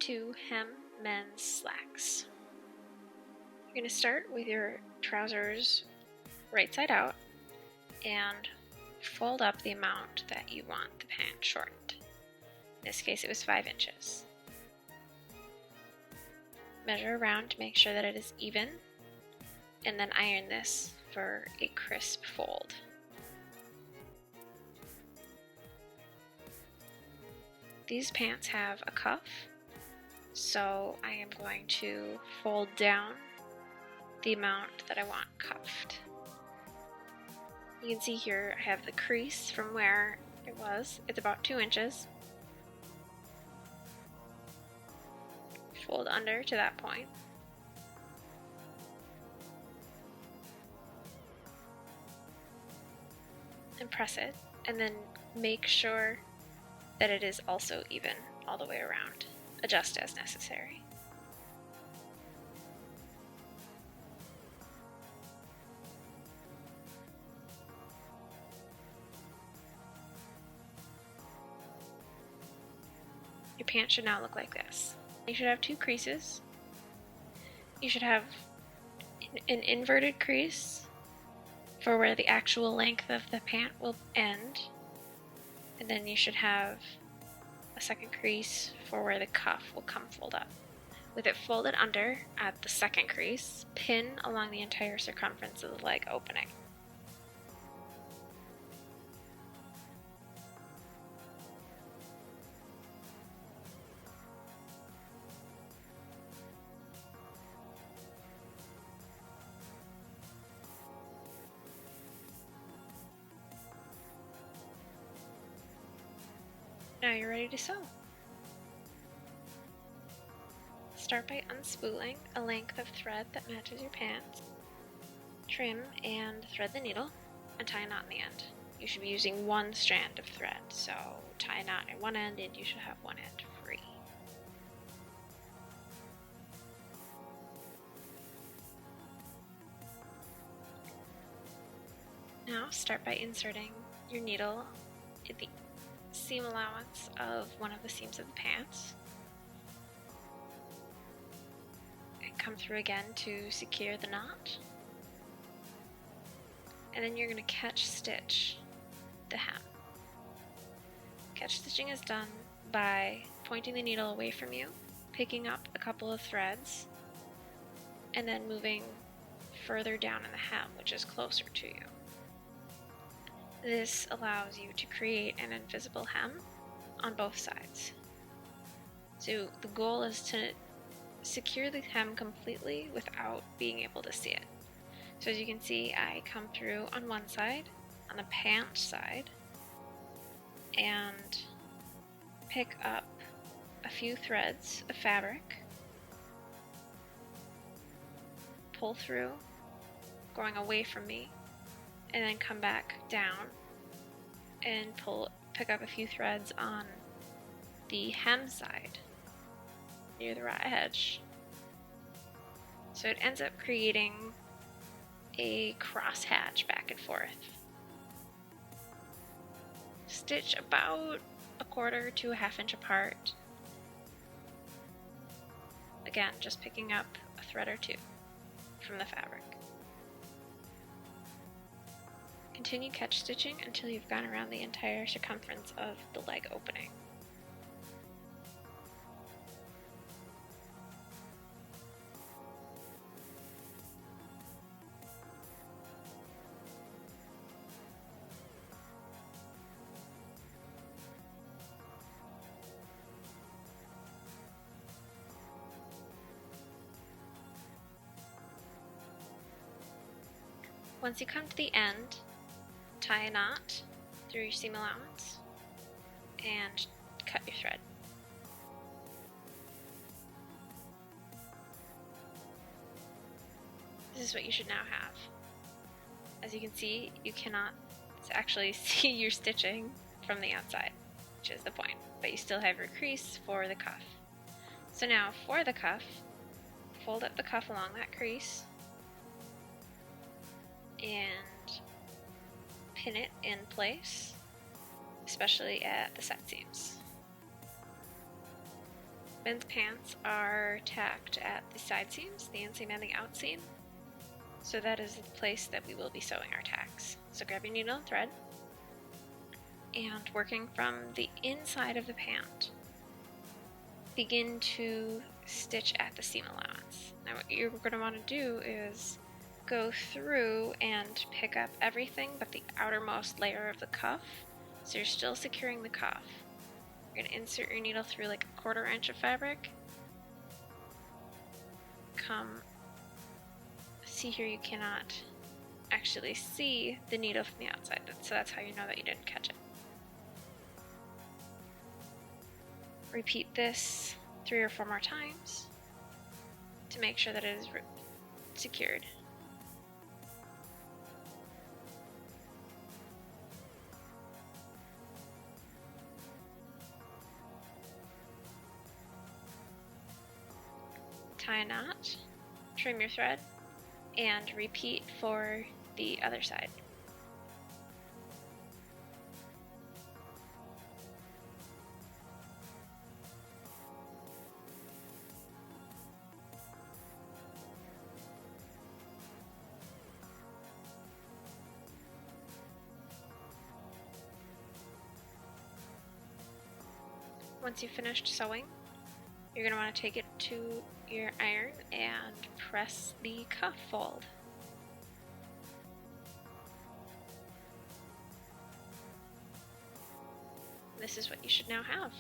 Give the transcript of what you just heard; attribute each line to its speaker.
Speaker 1: to hem men's slacks. You're going to start with your trousers right side out and fold up the amount that you want the pant shortened. In this case, it was 5 inches. Measure around to make sure that it is even, and then iron this for a crisp fold. These pants have a cuff, so I am going to fold down the amount that I want cuffed. You can see here I have the crease from where it was. It's about 2 inches. Fold under to that point. And press it, and then make sure that it is also even all the way around. Adjust as necessary. Your pants should now look like this. You should have 2 creases. You should have an inverted crease for where the actual length of the pant will end. And then you should have a second crease for where the cuff will come fold up. With it folded under at the second crease, pin along the entire circumference of the leg opening. Now you're ready to sew. Start by unspooling a length of thread that matches your pants. Trim and thread the needle and tie a knot in the end. You should be using 1 strand of thread, so tie a knot at one end and you should have one end free. Now start by inserting your needle in the seam allowance of one of the seams of the pants, and come through again to secure the knot, and then you're going to catch stitch the hem. Catch stitching is done by pointing the needle away from you, picking up a couple of threads, and then moving further down in the hem, which is closer to you. This allows you to create an invisible hem on both sides. So the goal is to secure the hem completely without being able to see it. So as you can see, I come through on one side, on the pant side, and pick up a few threads of fabric, pull through, going away from me, and then come back down and pick up a few threads on the hem side near the raw edge. So it ends up creating a cross hatch back and forth. Stitch about 1/4 to 1/2 inch apart. Again, just picking up a thread or 2 from the fabric. Continue catch stitching until you've gone around the entire circumference of the leg opening. Once you come to the end, tie a knot through your seam allowance and cut your thread. This is what you should now have. As you can see, you cannot actually see your stitching from the outside, which is the point, but you still have your crease for the cuff. So now for the cuff, fold up the cuff along that crease and pin it in place, especially at the side seams. Men's pants are tacked at the side seams, the inseam and the outseam. So that is the place that we will be sewing our tacks. So grab your needle and thread, and working from the inside of the pant, begin to stitch at the seam allowance. Now what you're going to want to do is go through and pick up everything but the outermost layer of the cuff, so you're still securing the cuff. You're going to insert your needle through like a 1/4 inch of fabric. See here, you cannot actually see the needle from the outside, so that's how you know that you didn't catch it. Repeat this 3 or 4 more times to make sure that it is secured. Tie a knot, trim your thread, and repeat for the other side. Once you've finished sewing, you're going to want to take it to your iron and press the cuff fold. This is what you should now have.